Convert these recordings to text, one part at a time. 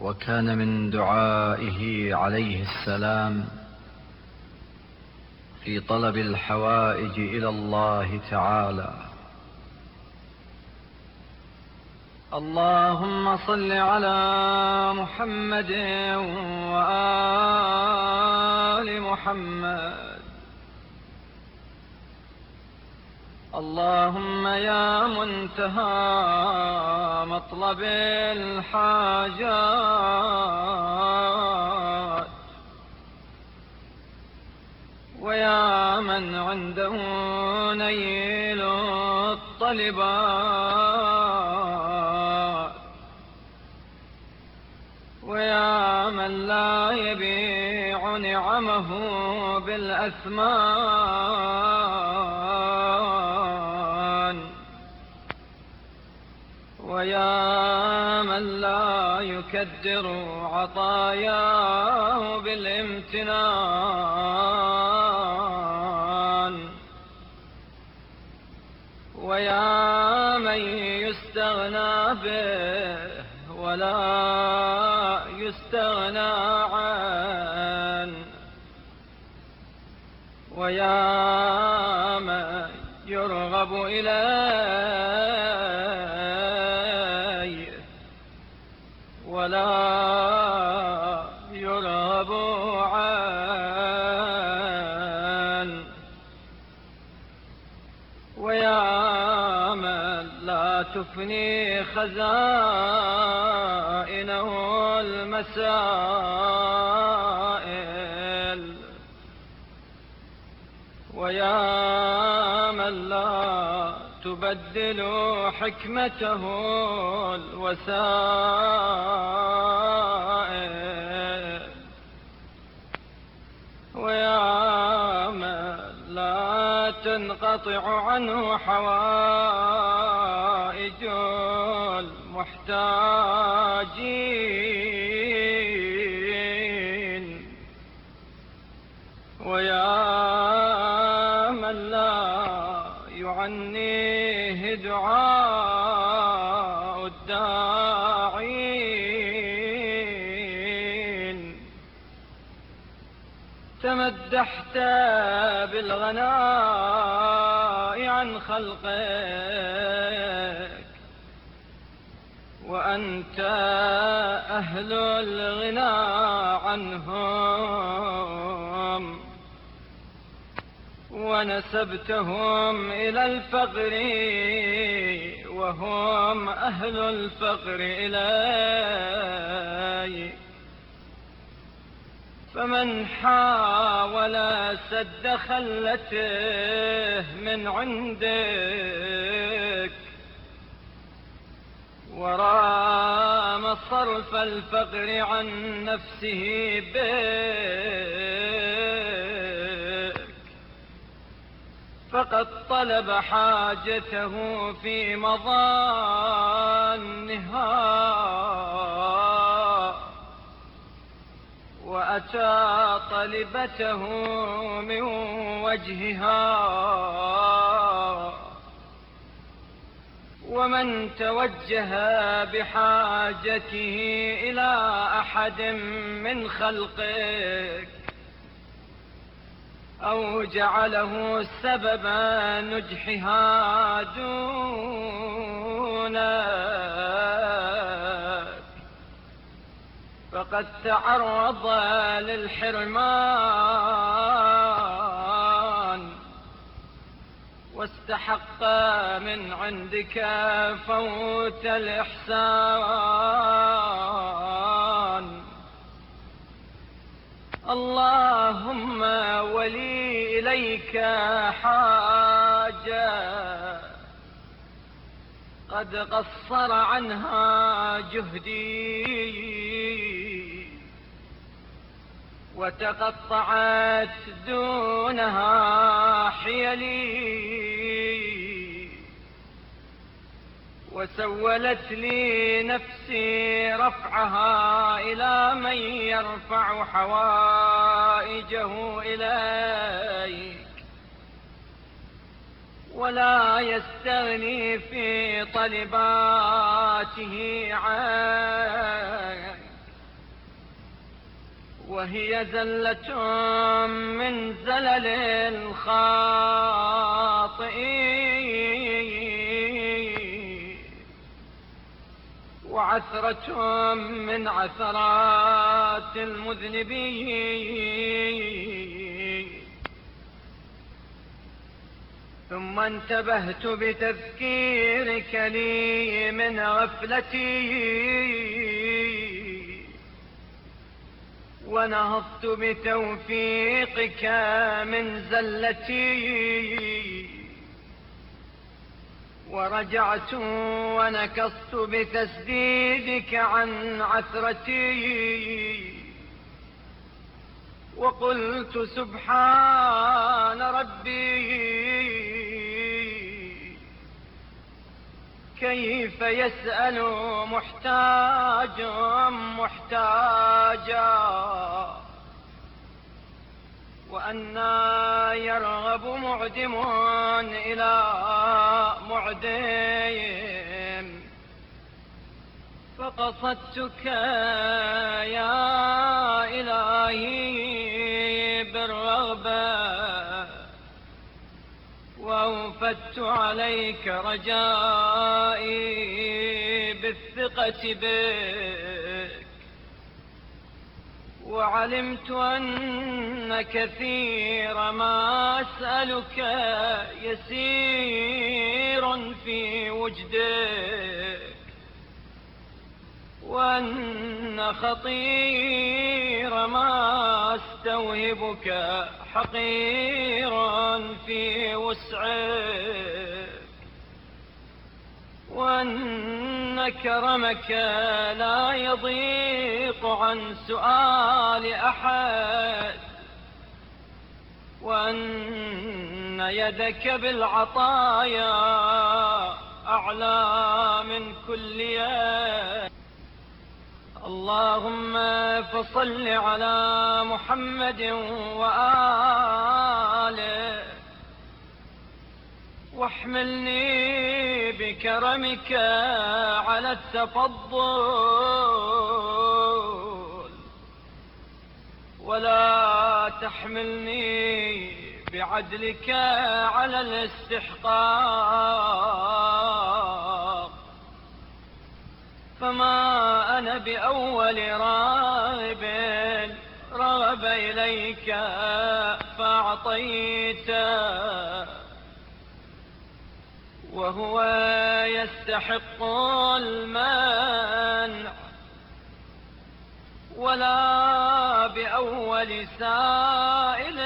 وكان من دعائه عليه السلام في طلب الحوائج إلى الله تعالى: اللهم صل على محمد وآل محمد. اللهم يا منتهى مطلب الحاجات، ويا من عنده نيل الطلبات، ويا من لا يبيع نعمه بالأثمان، ويا من لا يكدر عطاياه بالامتنان، ويا من يستغنى به ولا يستغنى عنه، ويا من يرغب إليه ولا يرغب عنه، ويا من لا تفني خزائنه المسائل، ويا من لا تبدل حكمته الوسائل، ويا من لا تنقطع عنه حوائج المحتاجين، ويا من لا يعنيه دعاء الداعين. تمدحت بالغناء عن خلقك، وأنت أهل الغنى عنهم، ونسبتهم إلى الفقر وهم أهل الفقر إليك. فمن حاول سد خلته من عندك، ورام صرف الفقر عن نفسه بك، فقد طلب حاجته في مظانها، وأتى طلبته من وجهها. ومن توجه بحاجته إلى أحد من خلقك أو جعله سبب نجحها دونك، فقد تعرض للحرمان، واستحق من عندك فوت الإحسان. اللهم ولي إليك حاجة قد قصر عنها جهدي، وتقطعت دونها حيلي، وسولت لي نفسي رفعها إلى من يرفع حوائجه إليك، ولا يستغني في طلباته عنك. وهي زلة من زلل الخاطئين، وعثرة من عثرات المذنبين. ثم انتبهت بتذكيرك لي من غفلتي، ونهضت بتوفيقك من زلتي، ورجعت ونكصت بتسديدك عن عثرتي، وقلت سبحان ربي، كيف يسأل محتاج محتاجا، وأنى يرغب معدم إلى معدم. فقصدتك يا إلهي بالرغبة، وأوفدت عليك رجائي بالثقة بك، وعلمت أن كثير ما أسألك يسير في وجدك، وأن خطير ما أستوهبك حقيرا في وسعك، وأن كرمك لا يضيق عن سؤال أحد، وأن يدك بالعطايا أعلى من كل يد. اللهم فصل على محمد وآله، واحملني بكرمك على التفضل، ولا تحملني بعدلك على الاستحقاق. فما أنا بأول راغب رغب إليك فأعطيته، وهو يستحق المنع، ولا بأول سائل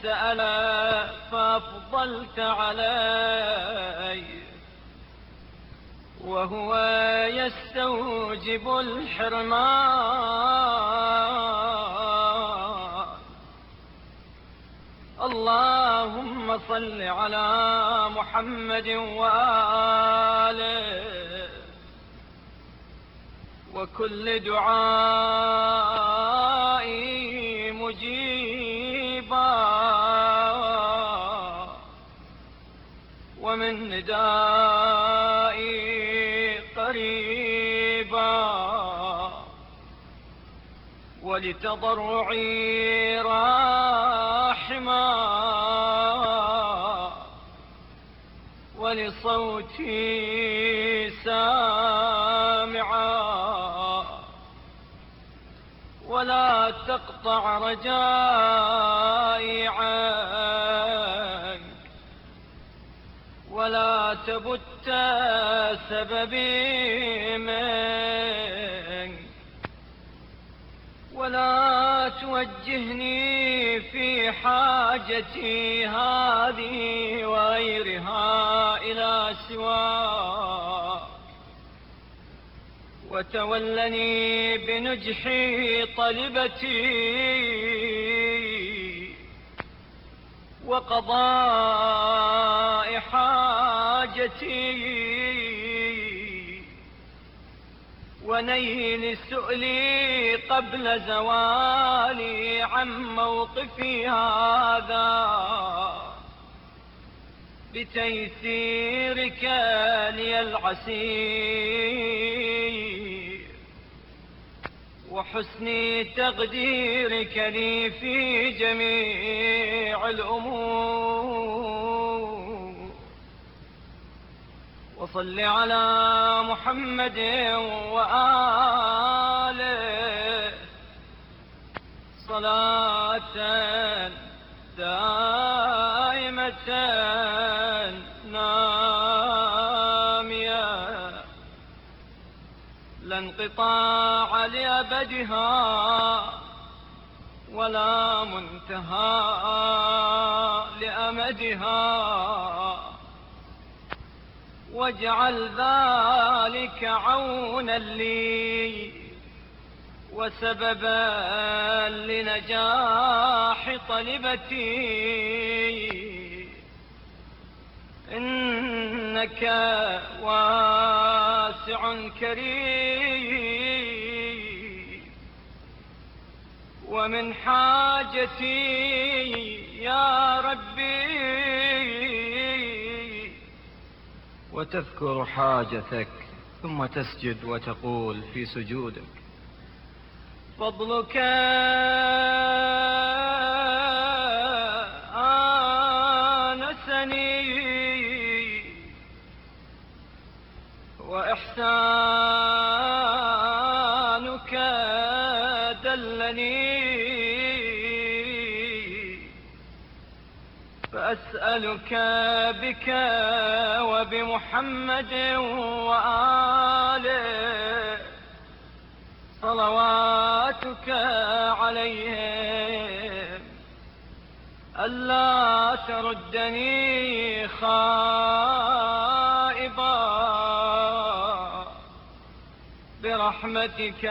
سأل فأفضلت عليه، وهو يستوجب الحرمان. اللهم صل على محمد وآله، وكل دعائي مجيبا، ومن ندائي قريبا، ولتضرعي راحما، ولصوتي سامعا، ولا تقطع رجائي عنك، ولا تبت سببي منك، ولا توجهني في حاجتي هذه وغيرها إلى سواك، وتولني بنجح طلبتي وقضاء حاجتي ونيل سؤلي قبل زوالي عن موقفي هذا، بتيسيرك لي العسير وحسن تقديرك لي في جميع الأمور. وصل على محمد وآله صلاة دائمة نامية لا انقطاع لأبدها ولا منتهى لأمدها. واجعل ذلك عونا لي وسببا لنجاح طلبتي. إنك واسع كريم ومن حاجتي يا ربي. وتذكر حاجتك ثم تسجد وتقول في سجودك: فضلك آنسني وإحسانك دلني. فأسألك بك وبمحمد وآله صلواتك عليهم ألا تردني خائبا برحمتك